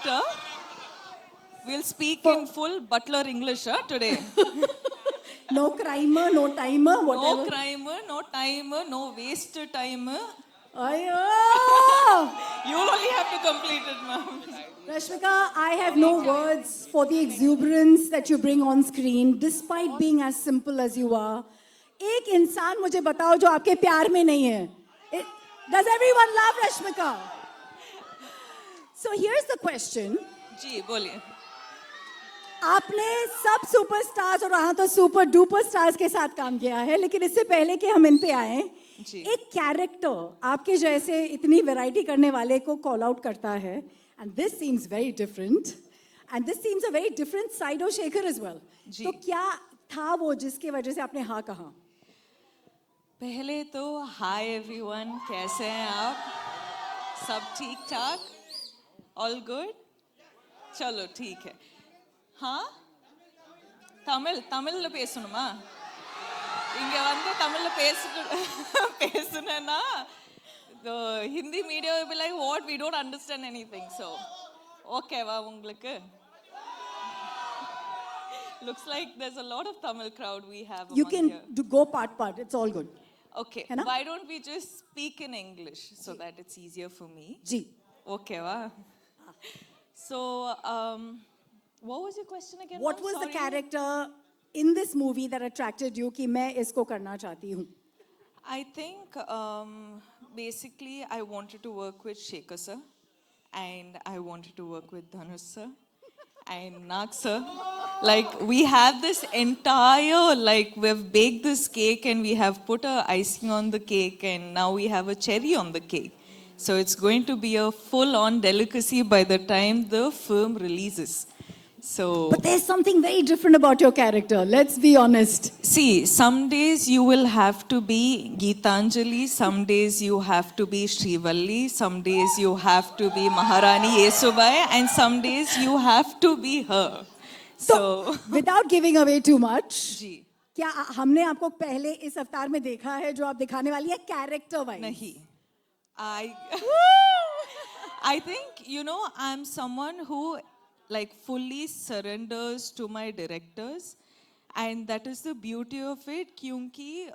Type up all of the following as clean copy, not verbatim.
character. We'll speak in full butler English today. No crimer, no timer, whatever. No crimer, no timer, no waste timer. Ayo! You'll only have to complete it, ma'am. Rashmika, I have no words for the exuberance that you bring on screen, despite being as simple as you are. एक इंसान मुझे बताओ जो आपके प्यार में नहीं है. Does everyone love Rashmika? So here's the question. जी बोलिए. आपने सब सुपरस्टार्स और वहाँ तो सुपर डुपर स्टार्स के साथ काम किया है, लेकिन इससे पहले कि हम इन पे आए, एक कैरेक्टर आपके जैसे इतनी वैरायटी करने वाले को कॉल आउट करता है, and this seems very different, and this seems a very different side of Shekhar as well. तो क्या था वो जिसके वजह से आपने हाँ कहा? पहले तो हाय एवरीवन, कैसे हैं आप? सब ठीक ठाक? All good? चलो ठीक है. हाँ, தமிழ்ல பேசணுமா? இங்க வந்து தமிழ்ல பேசுனேன்னா the Hindi media will be like, what, we don't understand anything. So ஓகேவா உங்களுக்கு? Looks like there's a lot of Tamil crowd we have You among can here. go part, it's all good. Okay, why don't we just speak in English so that it's easier for me? Ji. Okay, so what was your question again? What was the character in this movie that attracted you कि मैं इसको करना चाहती हूँ? I think basically I wanted to work with Shekhar sir, and I wanted to work with Dhanush sir and Nag sir. Like we have this entire, like we've baked this cake and we have put a icing on the cake and now we have a cherry on the cake. So it's going to be a full-on delicacy by the time the film releases. So, but there's something very different about your character. Let's be honest. See, some days you will have to be Geetanjali, some days you have to be Srivalli, some days you have to be Maharani Yesubai, and some days you have to be her. So, without giving away too much, जी. क्या हमने आपको पहले इस अवतार में देखा है जो आप दिखाने वाली है character wise? नहीं. I think, you know, I'm someone who like fully surrenders to my directors, and that is the beauty of it, kyunki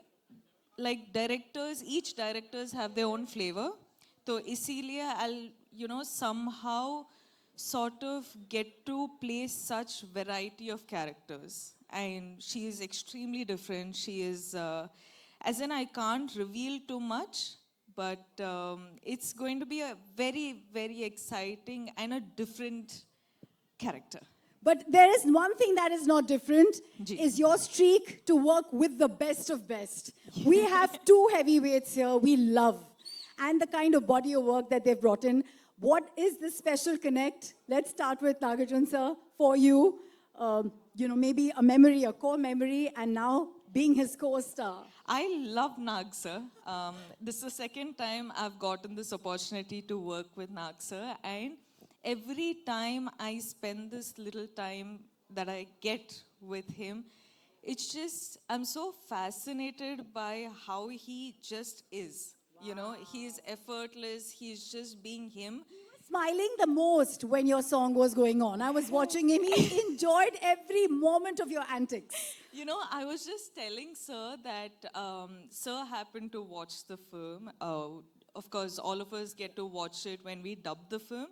like directors, each directors have their own flavor. So इसीलिए I'll, you know, somehow sort of get to play such variety of characters, and she is extremely different. She is as in I can't reveal too much, but it's going to be a very, very exciting and a different character. But there is one thing that is not different, is your streak to work with the best of best. We have two heavyweights here we love, and the kind of body of work that they've brought in. What is the special connect? Let's start with Nagarjun sir. For you, you know, maybe a memory, a core memory, and now being his co-star. I love Nag sir. This is the second time I've gotten this opportunity to work with Nag sir, and every time I spend this little time that I get with him, it's just, I'm so fascinated by how he just is. Wow. You know, he's effortless, he's just being him. Smiling the most when your song was going on. I was watching him, he enjoyed every moment of your antics. You know, I was just telling Sir that Sir happened to watch the film. Of course, all of us get to watch it when we dub the film.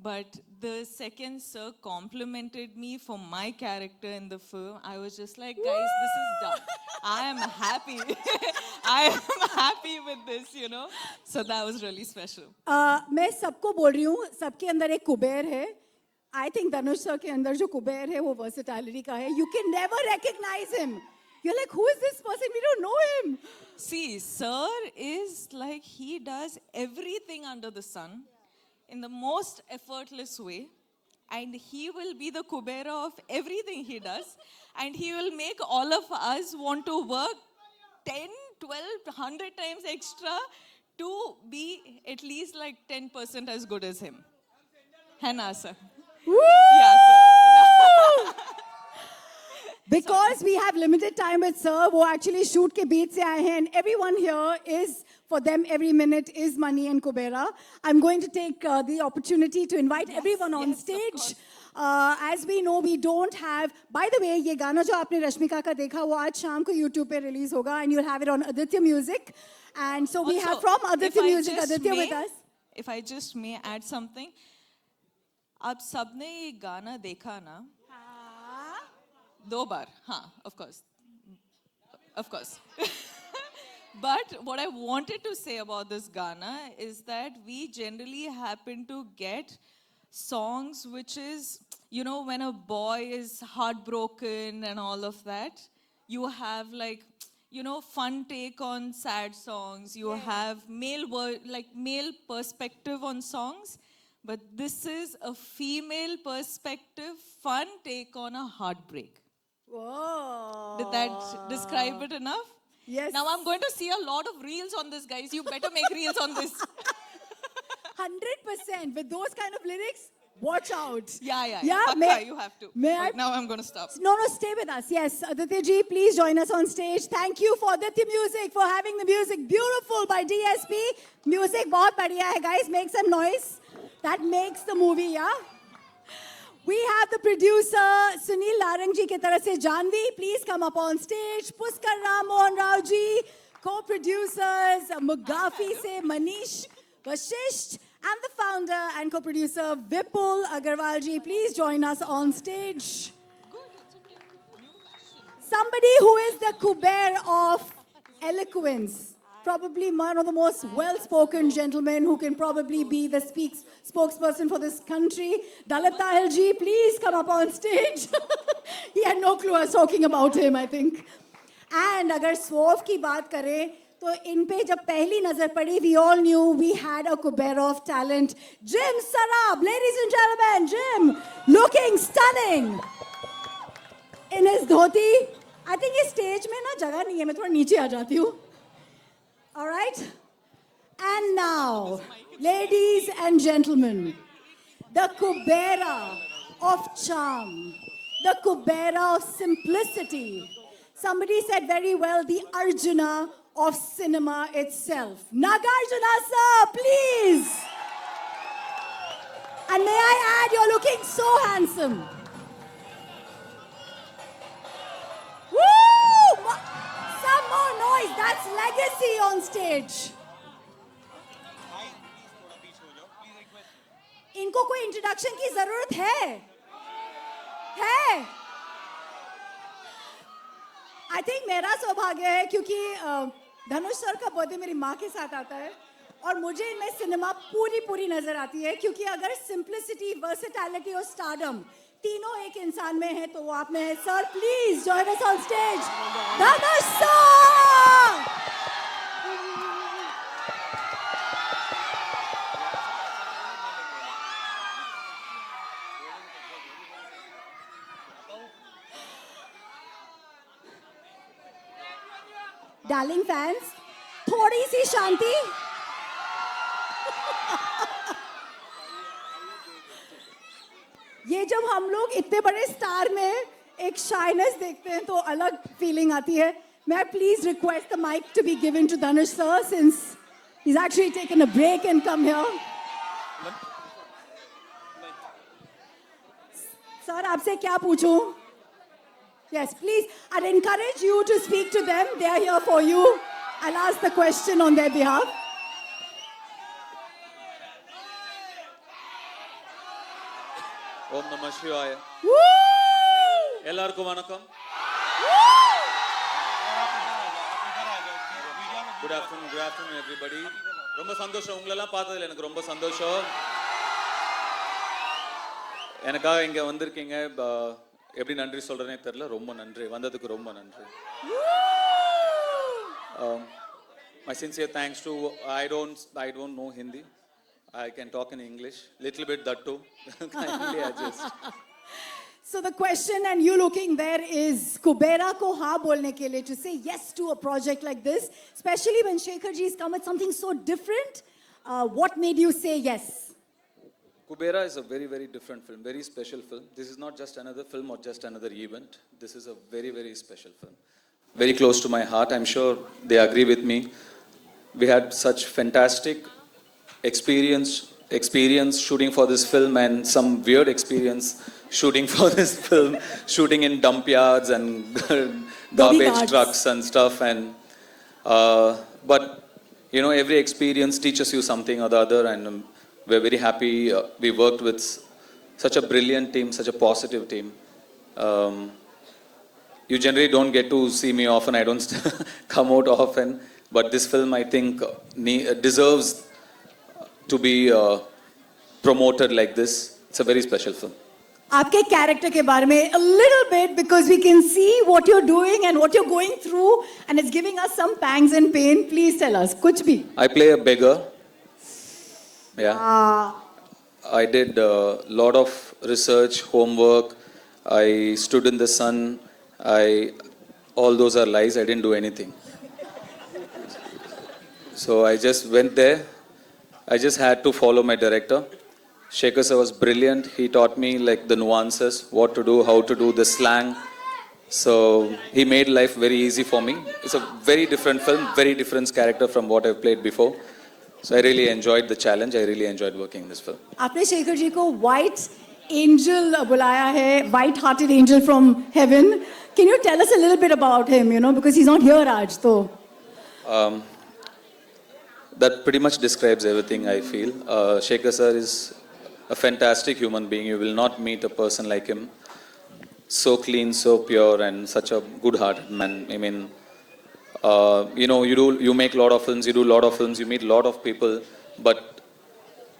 But the second Sir complimented me for my character in the film, I was just like, guys, this is done. I am happy. I am happy with this, you know. So that was really special. मैं सबको बोल रही हूँ, सबके अंदर एक कुबेर है. I think Dhanush sir के अंदर जो कुबेर है वो versatility का है. You can never recognize him. You're like, who is this person? We don't know him. See, Sir is like, he does everything under the sun in the most effortless way, and he will be the Kubera of everything he does, and he will make all of us want to work 10, 12, 100 times extra to be at least like 10% as good as him. है ना sir? Yeah, sir. Because we have limited time with sir, वो actually shoot के बीच से आए हैं, and everyone here is For them, every minute is money and Kubera. I'm going to take the opportunity to invite everyone on yes, of stage. course. As we know, we don't have. By the way, ये गाना जो आपने रश्मिका का देखा वो आज शाम को YouTube पे release होगा, and you'll have it on Aditya Music. And so we Also, have from Aditya if I Music just Aditya may- with us. If I just may add something, आप सबने ये गाना देखा ना? दो बार, हाँ, of course. Of course. But what I wanted to say about this Ghana is that we generally happen to get songs which is, you know, when a boy is heartbroken and all of that, you have like, you know, fun take on sad songs. You have male perspective on songs. But this is a female perspective, fun take on a heartbreak. Whoa. Did that describe it enough? Yes. Now I'm going to see a lot of reels on this, guys. You better make reels on this. 100% with those kind of lyrics. Watch out. Yeah. may- you have to. may But I- now I'm going to stop. No, stay with us. Yes, Aditya ji, please join us on stage. Thank you for Aditya Music for having the music. Beautiful by DSP. Music बहुत बढ़िया है, guys. Make some noise. That makes the movie, yeah? We have the producer, Sunil Larang ji की तरफ से Janvi. Please come up on stage. Puskar Ram Mohan Rao ji. Co-producers, Mugafi se Manish Vashisht. And the founder and co-producer, Vipul Agarwal ji. Please join us on stage. Somebody who is the Kuber of eloquence. Probably one of the most well-spoken gentlemen who can probably be the spokesperson for this country. Dalit Tahil ji, please come up on stage. He had no clue I was talking about him, I think. And agar Swerve की बात करें, तो इन पे जब पहली नजर पड़ी, we all knew we had a Kuber of talent. Jim Sarab, ladies and gentlemen, Jim, looking stunning. In his dhoti. I think इस stage में ना जगह नहीं है, मैं थोड़ा नीचे आ जाती हूँ. All right? And now, ladies and gentlemen, the Kubera of charm, the Kubera of simplicity. Somebody said very well, the Arjuna of cinema itself. Nagarjuna sir, please. And may I add, you're looking so handsome. Woo! Some more noise. That's legacy on stage. इनको कोई introduction की जरूरत है? I think मेरा सौभाग्य है क्योंकि धनुष sir का बर्थडे मेरी माँ के साथ आता है और मुझे इनमें सिनेमा पूरी नजर आती है क्योंकि अगर सिंप्लिसिटी, वर्सेटैलिटी और स्टारडम तीनों एक इंसान में है तो वो आप में है. Sir please join us on stage. Dhanush sir. Darling fans, थोड़ी सी शांति. ये जब हम लोग इतने बड़े स्टार में एक शाइनेस देखते हैं तो अलग फीलिंग आती है. May I please request the mic to be given to Dhanush sir since he's actually taken a break and come here. Sir, आपसे क्या पूछूं? Yes, please. I'd encourage you to speak to them. They are here for you. I'll ask the question on their behalf. Om Namah Shivaya. Woo! எல்லாருக்கும் வணக்கம். Good afternoon everybody. ரொம்ப சந்தோஷம் உங்களெல்லாம் பார்த்ததுல எனக்கு ரொம்ப சந்தோஷம். எனக்காக இங்க வந்திருக்கீங்க. எப்படி நன்றி சொல்றேனே தெரியல. ரொம்ப நன்றி. வந்ததுக்கு ரொம்ப நன்றி. My sincere thanks to I don't know Hindi. I can talk in English, little bit that too. Kindly adjust. So the question, and you looking there, is Kubera ko हाँ बोलने के लिए to say yes to a project like this, especially when Shekhar ji has come with something so different. What made you say yes? Kubera is a very, very different film, very special film. This is not just another film or just another event. This is a very, very special film. Very close to my heart. I'm sure they agree with me. we had such fantastic experience shooting for this film, and some weird experience shooting for this film, shooting in dump yards and garbage guards. trucks and stuff. And but you know, every experience teaches you something or the other, and we're very happy we worked with such a brilliant team, such a positive team. You generally don't get to see me often. I don't come out often, but this film, I think, deserves to be promoted like this. It's a very special film. आपके character के बारे में a little bit, because we can see what you're doing and what you're going through, and it's giving us some pangs and pain. Please tell us, कुछ भी. I play a beggar. Yeah. I did a lot of research, homework. I stood in the sun. All those are lies. I didn't do anything. So I just went there. I just had to follow my director. Shekhar sir was brilliant. He taught me like the nuances, what to do, how to do, the slang. So he made life very easy for me. It's a very different film, very different character from what I've played before. So I really enjoyed the challenge. I really enjoyed working in this film. आपने शेखर जी को white angel बुलाया है, white-hearted angel from heaven. Can you tell us a little bit about him? You know, because he's not here, Raj. So. That pretty much describes everything I feel. Shekhar sir is a fantastic human being. You will not meet a person like him. So clean, so pure, and such a good-hearted man. I mean, you know, you make a lot of films, you do a lot of films, you meet a lot of people, but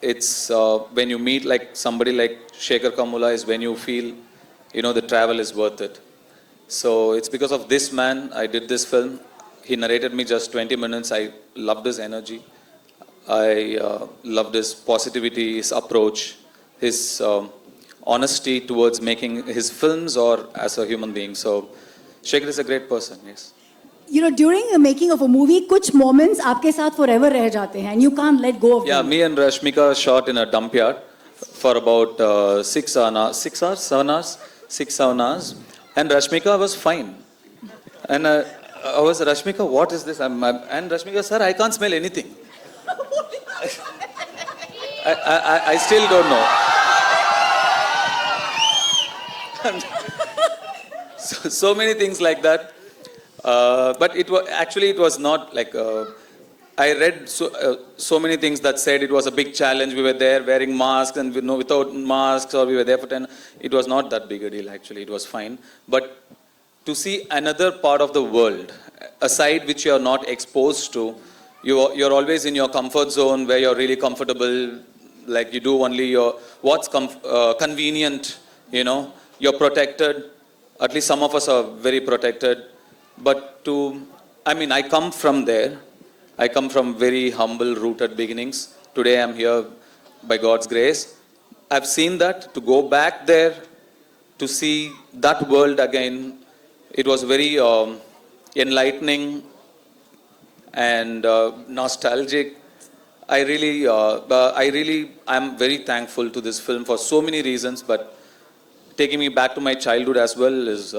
it's when you meet like somebody like Shekhar Kamula is when you feel, you know, the travel is worth it. So it's because of this man I did this film. He narrated me just 20 minutes. I loved his energy. I loved his positivity, his approach, his honesty towards making his films or as a human being. So Shekhar is a great person, yes. You know, during the making of a movie, कुछ moments आपके साथ forever रह जाते हैं, and you can't let go of Yeah, them. me and Rashmika shot in a dump yard for about 6 hours, 7 hours. And Rashmika was fine. And I was, Rashmika, what is this? And Rashmika, sir, I can't smell anything. I still don't know. So many things like that. But it was not like, I read so many things that said it was a big challenge. We were there wearing masks and without masks, or we were there for 10. It was not that big a deal, actually. It was fine. But to see another part of the world, a side which you are not exposed to, you're always in your comfort zone where you're really comfortable, like you do only what's convenient, you know, you're protected. At least some of us are very protected. But I come from there. I come from very humble, rooted beginnings. Today I'm here by God's grace. I've seen that. To go back there, to see that world again, it was very enlightening and nostalgic. I'm very thankful to this film for so many reasons, but taking me back to my childhood as well is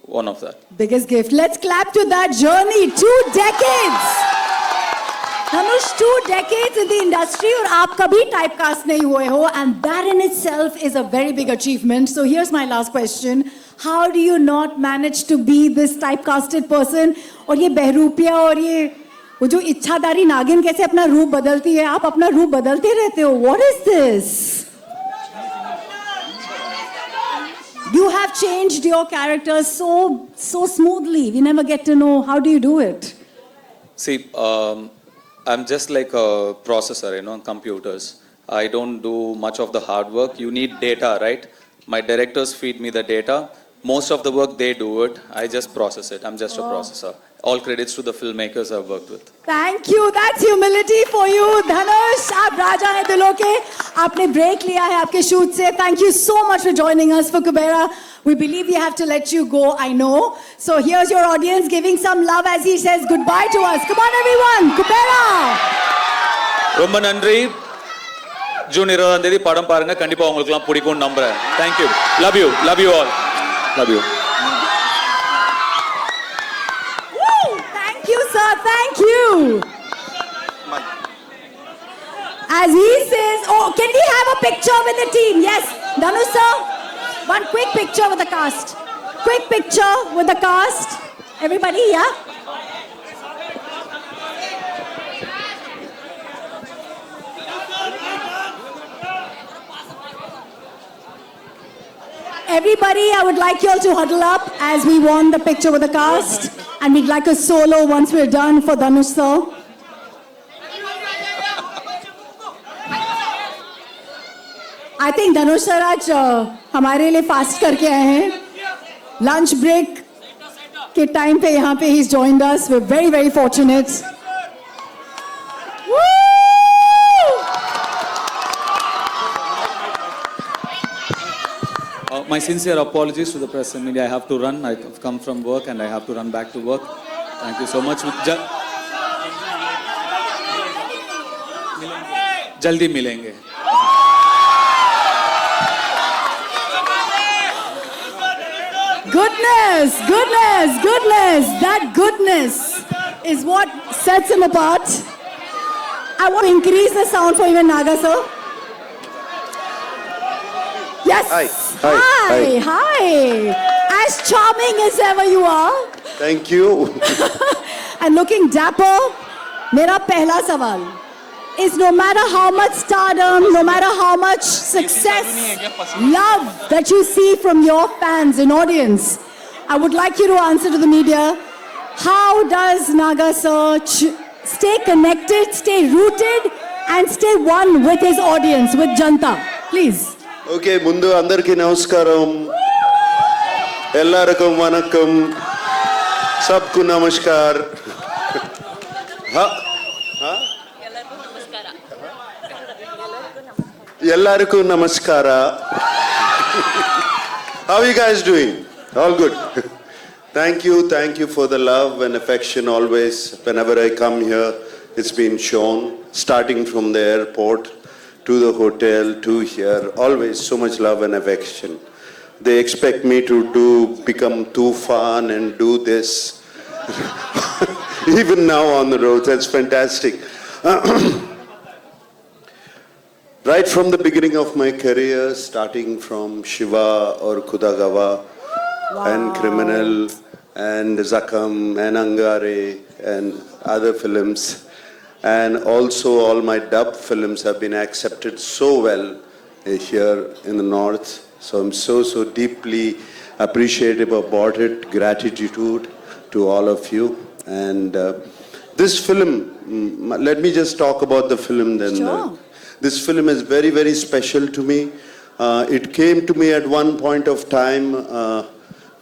one of that. Biggest gift. Let's clap to that journey. 2 decades. Dhanush, 2 decades in the industry, और आप कभी typecast नहीं हुए हो, and that in itself is a very big achievement. So here's my last question. How do you not manage to be this typecasted person? और ये बहरूपिया और ये वो जो इच्छाधारी नागिन कैसे अपना रूप बदलती है? आप अपना रूप बदलते रहते हो. What is this? You have changed your character so smoothly. We never get to know. How do you do it? See, I'm just like a processor, you know, computers. I don't do much of the hard work. You need data, right? My directors feed me the data. Most of the work, they do it. I just process it. I'm just a processor. All credits to the filmmakers I've worked with. Thank you. That's humility for you, Dhanush. आप राजा हैं दिलों के. आपने break लिया है आपके shoot से. Thank you so much for joining us for Kubera. We believe we have to let you go, I know. So here's your audience giving some love as he says goodbye to us. Come on, everyone. Kubera. ரொம்ப நன்றி. June 20ஆம் தேதி படம் பாருங்க. கண்டிப்பா உங்களுக்குலாம் பிடிக்கும்னு நம்புறேன். Thank you. Love you. Love you all. Love you. Woo! Thank you, sir. Thank you. Can we have a picture with the team? Yes, Dhanush sir, one quick picture with the cast. Quick picture with the cast. Everybody, yeah? Everybody, I would like you all to huddle up as we want the picture with the cast. And we'd like a solo once we're done for Dhanush sir. I think Dhanush sir आज हमारे लिए fast करके आए हैं. Lunch break के time पे यहाँ पे he's joined us. We're very, very fortunate. Woo! My sincere apologies to the press and media. I have to run. I've come from work and I have to run back to work. Thank you so much. जल्दी मिलेंगे. Goodness, goodness, goodness. That goodness is what sets him apart. I want to increase the sound for even Naga sir. Yes. Hi. Hi. As charming as ever you are. Thank you. And looking dapper. Mera pehla sawal is no matter how much stardom, no matter how much success, love that you see from your fans and audience, I would like you to answer to the media, how does Naga sir stay connected, stay rooted and stay one with his audience, with Janta? Please. Okay, ముందు అందరికీ నమస్కారం. ఎల్లరికం వనక్కం. సబ్కు నమస్కార్. ఎల్లరికం నమస్కార. How are you guys doing? All good. Thank you for the love and affection always. Whenever I come here, it's been shown, starting from the airport to the hotel, to here, always so much love and affection. They expect me to become Tufan and do this. Even now on the road, that's fantastic. Right from the beginning of my career, starting from Shiva or Kudagawa and Criminal and Zakam and Angare and other films, and also all my dub films have been accepted so well here in the north. So I'm so deeply appreciative about it. Gratitude to all of you. And this film, let me just talk about the film then. Sure. This film is very, very special to me. It came to me at one point of time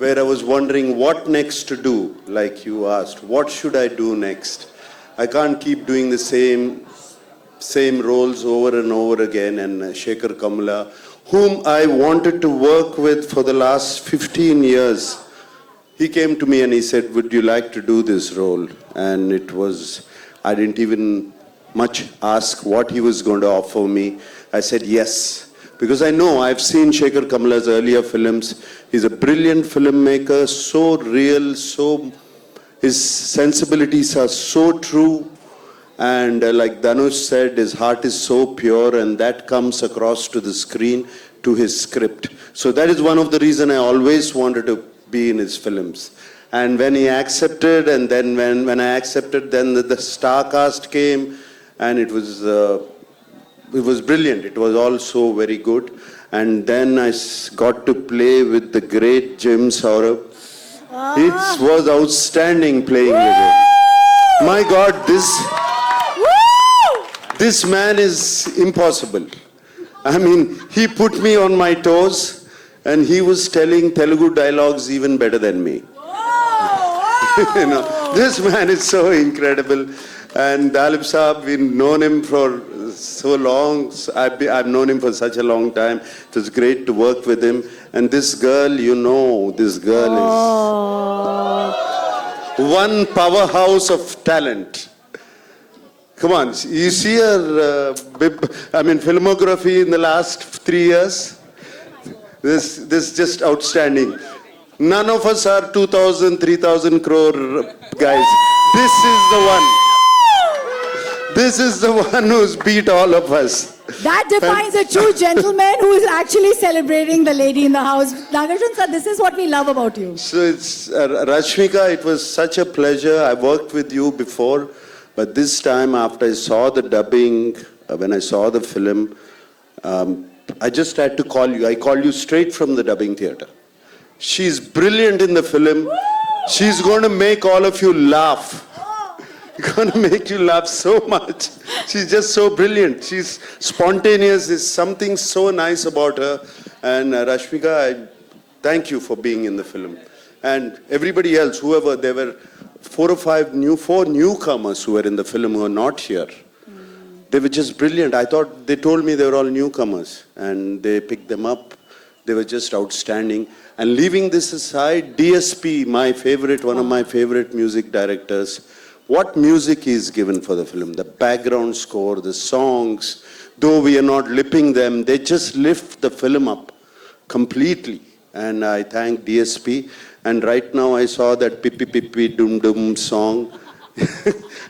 where I was wondering what next to do, like you asked. What should I do next? I can't keep doing the same roles over and over again. And Shekhar Kamla, whom I wanted to work with for the last 15 years, he came to me and he said, would you like to do this role? And it was, I didn't even much ask what he was going to offer me. I said yes, because I know I've seen Shekhar Kamla's earlier films. He's a brilliant filmmaker, so real, his sensibilities are so true. And like Dhanush said, his heart is so pure, and that comes across to the screen, to his script. So that is one of the reasons I always wanted to be in his films. And when he accepted, and then when I accepted, then the star cast came, and it was brilliant. It was also very good. And then I got to play with the great Jim Saurabh. It was outstanding playing with him. My God, this man is impossible. I mean, he put me on my toes, and he was telling Telugu dialogues even better than me. You know, this man is so incredible. And Dalip Saab, we've known him for so long. I've known him for such a long time. It was great to work with him. And this girl, this girl is one powerhouse of talent. Come on, you see her, filmography in the last 3 years? This is just outstanding. None of us are 2,000, 3,000 crore guys. This is the one. This is the one who's beat all of us. That defines a true gentleman who is actually celebrating the lady in the house. Nagarjun sir, this is what we love about you. So it's Rashmika, it was such a pleasure. I worked with you before, but this time after I saw the dubbing, when I saw the film, I just had to call you. I called you straight from the dubbing theater. She's brilliant in the film. She's going to make all of you laugh. Going to make you laugh so much. She's just so brilliant. She's spontaneous. There's something so nice about her. And Rashmika, I thank you for being in the film. And everybody else, whoever, there were four newcomers who were in the film who are not here. They were just brilliant. I thought, they told me they were all newcomers and they picked them up. They were just outstanding. And leaving this aside, DSP, my favorite, one of my favorite music directors, what music is given for the film? The background score, the songs, though we are not lipping them, they just lift the film up completely. And I thank DSP. And right now I saw that Pippi Pippi Dum Dum song.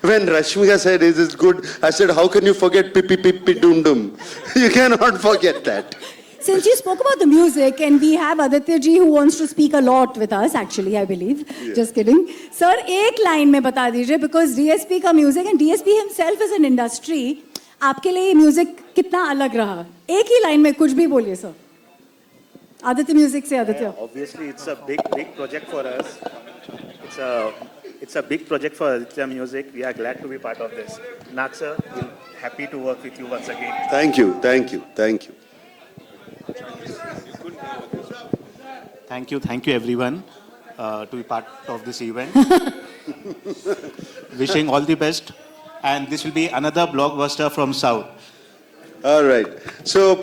When Rashmika said, is it good? I said, how can you forget Pippi Pippi Dum Dum? You cannot forget that. Since you spoke about the music, and we have Aditya ji who wants to speak a lot with us, actually, I believe. Yeah. Just kidding. Sir, एक line में बता दीजिए, because DSP का music and DSP himself is an industry. आपके लिए music कितना अलग रहा? एक ही line में कुछ भी बोलिए sir. Aditya Music से Aditya. Obviously, it's a big project for us. It's a big project for Aditya Music. We are glad to be part of this. Nag sir, we're happy to work with you once again. Thank you, thank you, thank you. Thank you everyone to be part of this event. Wishing all the best. And this will be another blockbuster from South. All right. So,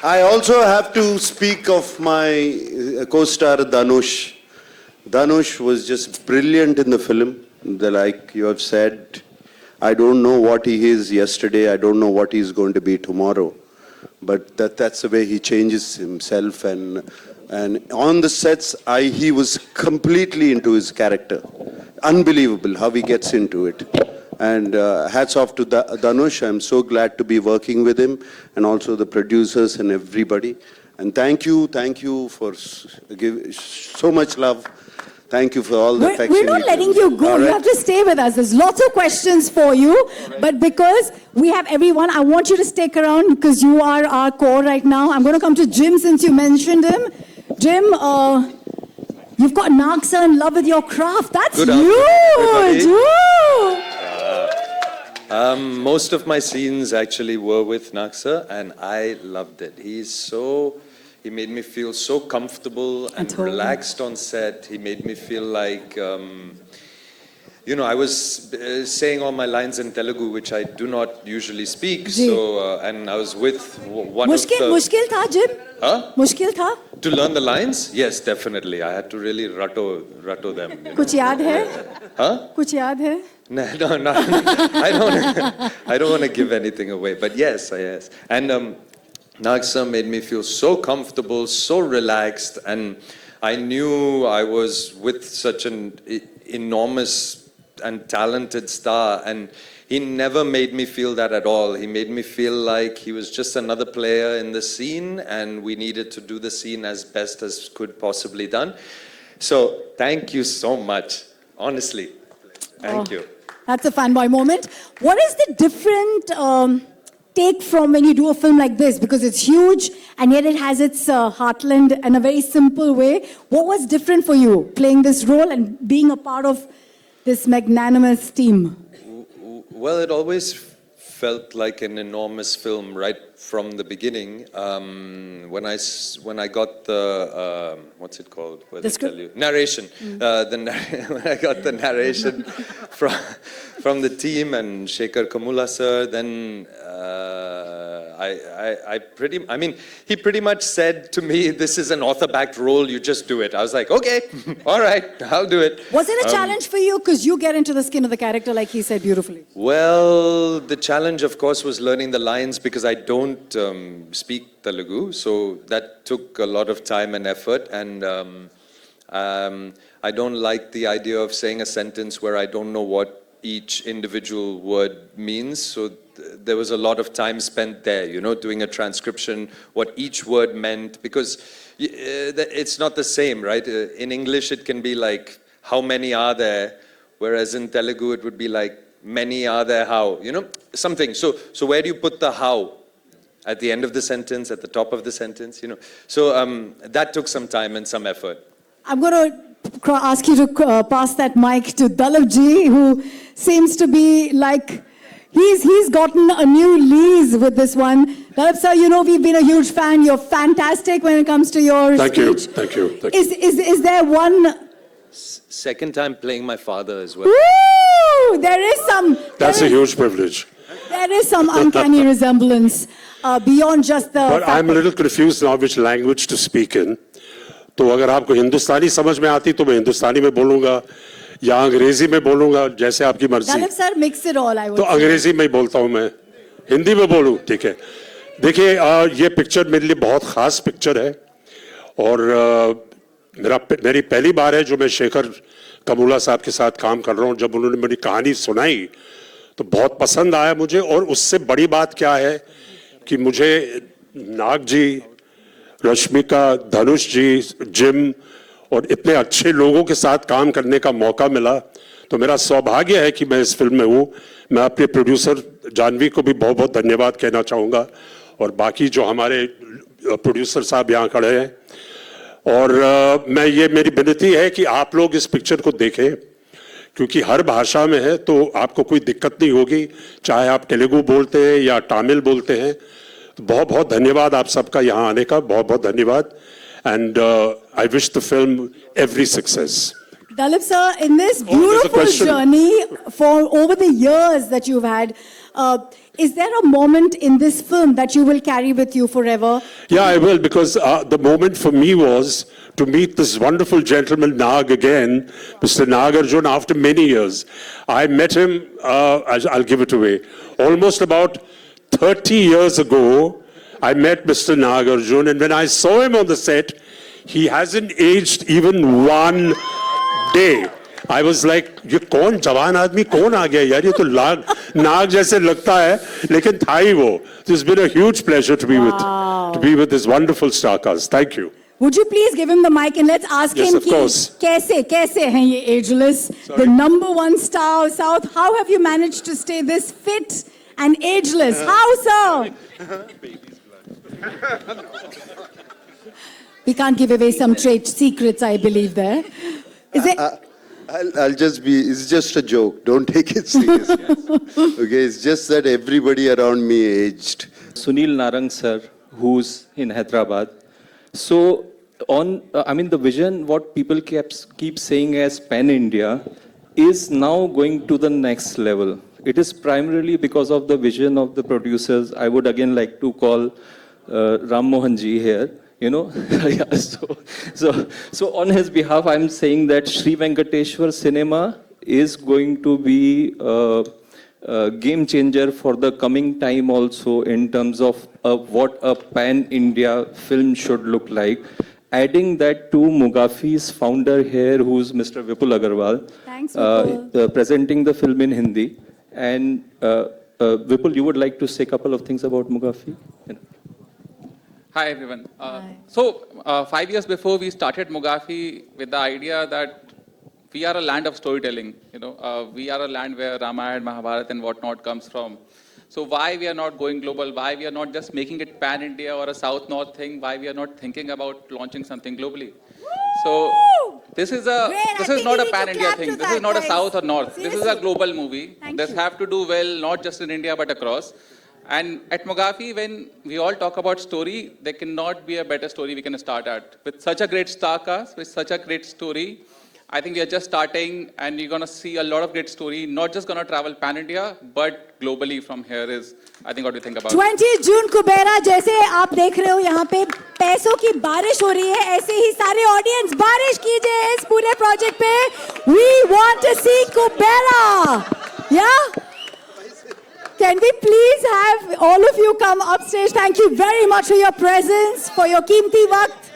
I also have to speak of my co-star Dhanush. Dhanush was just brilliant in the film. Like you have said, I don't know what he is yesterday. I don't know what he's going to be tomorrow. But that's the way he changes himself. And on the sets, he was completely into his character. Unbelievable how he gets into it. And hats off to Dhanush. I'm so glad to be working with him, and also the producers and everybody. And thank you for giving so much love. Thank you for all the affection. We're not letting you go. You have to stay with us. There's lots of questions for you. But because we have everyone, I want you to stick around because you are our core right now. I'm going to come to Jim since you mentioned him. Jim, you've got Nag sir in love with your craft. That's huge. Most of my scenes actually were with Nag sir, and I loved it. He made me feel so comfortable and relaxed on set. He made me feel like, I was saying all my lines in Telugu, which I do not usually speak. So, and I was with one of the... Mushkil tha, Jim? Huh? Mushkil tha? To learn the lines? Yes, definitely. I had to really rattle them. Kuch yaad hai? Huh? Kuch yaad hai? No. I don't want to give anything away. But yes. And Nag sir made me feel so comfortable, so relaxed, and I knew I was with such an enormous and talented star, and he never made me feel that at all. He made me feel like he was just another player in the scene, and we needed to do the scene as best as could possibly done. So thank you so much, honestly. Thank you. That's a fanboy moment. What is the different take from when you do a film like this? Because it's huge and yet it has its heartland in a very simple way. What was different for you playing this role and being a part of this magnanimous team? Well, it always felt like an enormous film right from the beginning. When I got the what's it called? Where the they script? tell you narration. When I got the narration from the team and Shekhar Kamula sir, then he pretty much said to me, "This is an author-backed role. You just do it." I was like, "Okay, all right, I'll do it." Was it a challenge for you? Because you get into the skin of the character, like he said beautifully. Well, the challenge, of course, was learning the lines because I don't speak Telugu, so that took a lot of time and effort, and I don't like the idea of saying a sentence where I don't know what each individual word means, so there was a lot of time spent there, you know, doing a transcription, what each word meant, because it's not the same, right? In English, it can be like, how many are there? Whereas in Telugu, it would be like, many are there how? You know, something. So where do you put the how? At the end of the sentence, at the top of the sentence, you know? So that took some time and some effort. I'm going to ask you to pass that mic to Dalip ji, who seems to be like, he's gotten a new lease with this one. Dalip sir, you know we've been a huge fan. You're fantastic when it comes to your speech. Thank you. Is there one... Second time playing my father as well. Woo! There is some... That's a huge privilege. There is some uncanny resemblance beyond just the... But I'm a little confused now which language to speak in. तो अगर आपको हिंदुस्तानी समझ में आती तो मैं हिंदुस्तानी में बोलूंगा या अंग्रेजी में बोलूंगा जैसे आपकी मर्जी. Dalip sir, mix it all, I would तो say. अंग्रेजी में ही बोलता हूं मैं. हिंदी में बोलूं, ठीक है. देखिए ये पिक्चर मेरे लिए बहुत खास पिक्चर है और मेरी पहली बार है जो मैं शेखर कमूला साहब के साथ काम कर रहा हूं. जब उन्होंने मेरी कहानी सुनाई तो बहुत पसंद आया मुझे और उससे बड़ी बात क्या है कि मुझे नाग जी, रश्मिका, धनुष जी, जिम और इतने अच्छे लोगों के साथ काम करने का मौका मिला. तो मेरा सौभाग्य है कि मैं इस फिल्म में हूं. मैं अपने प्रोड्यूसर जानवी को भी बहुत बहुत धन्यवाद कहना चाहूँगा और बाकी जो हमारे प्रोड्यूसर साहब यहाँ खड़े हैं. और मैं ये मेरी विनती है कि आप लोग इस पिक्चर को देखें क्योंकि हर भाषा में है तो आपको कोई दिक्कत नहीं होगी, चाहे आप तेलुगु बोलते हैं या तमिल बोलते हैं. तो बहुत बहुत धन्यवाद आप सबका यहाँ आने का, बहुत बहुत धन्यवाद. And I wish the film every success. Dalip sir, in this there's a beautiful question. journey for over the years that you've had, is there a moment in this film that you will carry with you forever? Yeah, I will, because the moment for me was to meet this wonderful gentleman, Nag, again, Mr. Nagarjun, after many years. I met him, I'll give it away, almost about 30 years ago. I met Mr. Nagarjun, and when I saw him on the set, he hasn't aged even one day. I was like, ये कौन जवान आदमी कौन आ गया यार, ये तो नाग जैसे लगता है लेकिन था ही वो. So it's been a huge pleasure to be with this wonderful star cast. Thank you. Would you please give him the mic and let's ask Yes, him of course. कैसे हैं ये ageless, the #1 star of South? How have you managed to stay this fit and ageless? How, sir? We can't give away some trade secrets, I believe there. Is it? I'll just be, it's just a joke. Don't take it seriously. Okay, it's just that everybody around me aged. Sunil Narang sir, who's in Hyderabad. So the vision, what people keep saying as Pan-India is now going to the next level. It is primarily because of the vision of the producers. I would again like to call Ram Mohan ji here. You know, yeah, so on his behalf, I'm saying that Sri Venkateshwar cinema is going to be a game changer for the coming time also in terms of what a pan-India film should look like. Adding that to Mugafi's founder here, who's Mr. Vipul Agarwal, Thanks, Vipul. presenting the film in Hindi. And Vipul, you would like to say a couple of things about Mugafi? Hi everyone. So 5 years before we started Mugafi with the idea that we are a land of storytelling. You know, we are a land where Ramayana, Mahabharata, and whatnot comes from. So why we are not going global? Why we are not just making it pan-India or a South-North thing? Why we are not thinking about launching something globally? So this is not a pan-India thing. This is not a South or North. This is a global movie. This have to do well not just in India but across. And at Mugafi, when we all talk about story, there cannot be a better story we can start at. With such a great star cast, with such a great story, I think we are just starting and you're going to see a lot of great story, not just going to travel pan-India, but globally from here is, I think, what do you think about 20 जून कुबेरा जैसे आप देख रहे हो यहाँ पे पैसों की बारिश हो रही है, ऐसे ही सारे ऑडियंस बारिश कीजिए इस पूरे प्रोजेक्ट पे. We want to see Kubera. Yeah? Can we please have all of you come upstage? Thank you very much for your presence, for your कीमती वक्त.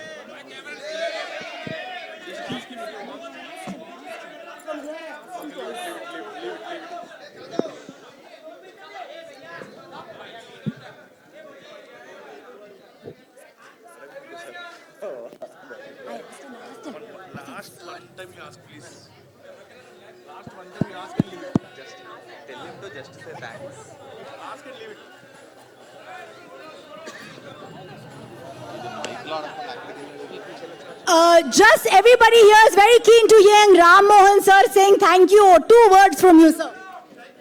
Just everybody here is very keen to hear Ram Mohan sir saying thank you. 2 words from you, sir.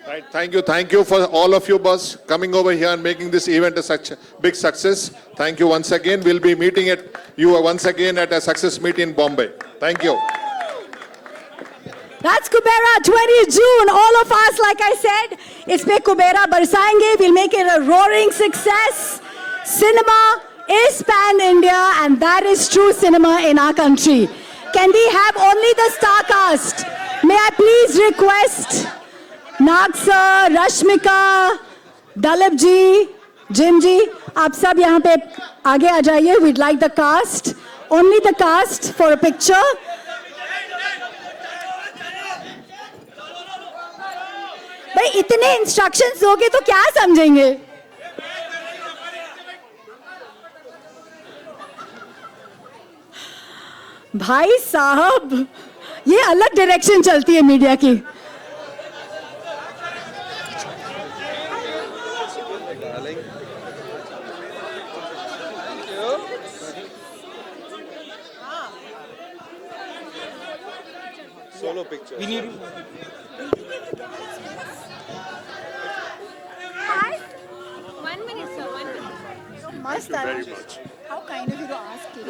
Right, thank you for all of you, boss, coming over here and making this event a such a big success. Thank you once again. We'll be meeting you once again at a success meet in Bombay. Thank you. That's Kubera, 20 June. All of us, like I said, it's pe Kubera barsayenge. We'll make it a roaring success. Cinema is pan-India, and that is true cinema in our country. Can we have only the star cast? May I please request Nag sir, Rashmika, Dalip ji, Jim ji, आप सब यहाँ पे आगे आ जाइए. We'd like the cast, only the cast for a picture. भाई इतने instructions दोगे तो क्या समझेंगे? भाई साहब, ये अलग डायरेक्शन चलती है मीडिया की. Solo picture. One minute, sir. 1 minute. Must very much. How kind of you to ask me.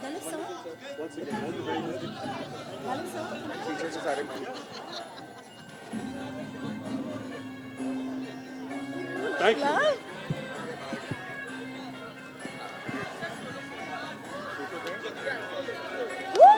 Dalit sir. Dalit sir. Thank you. Woo!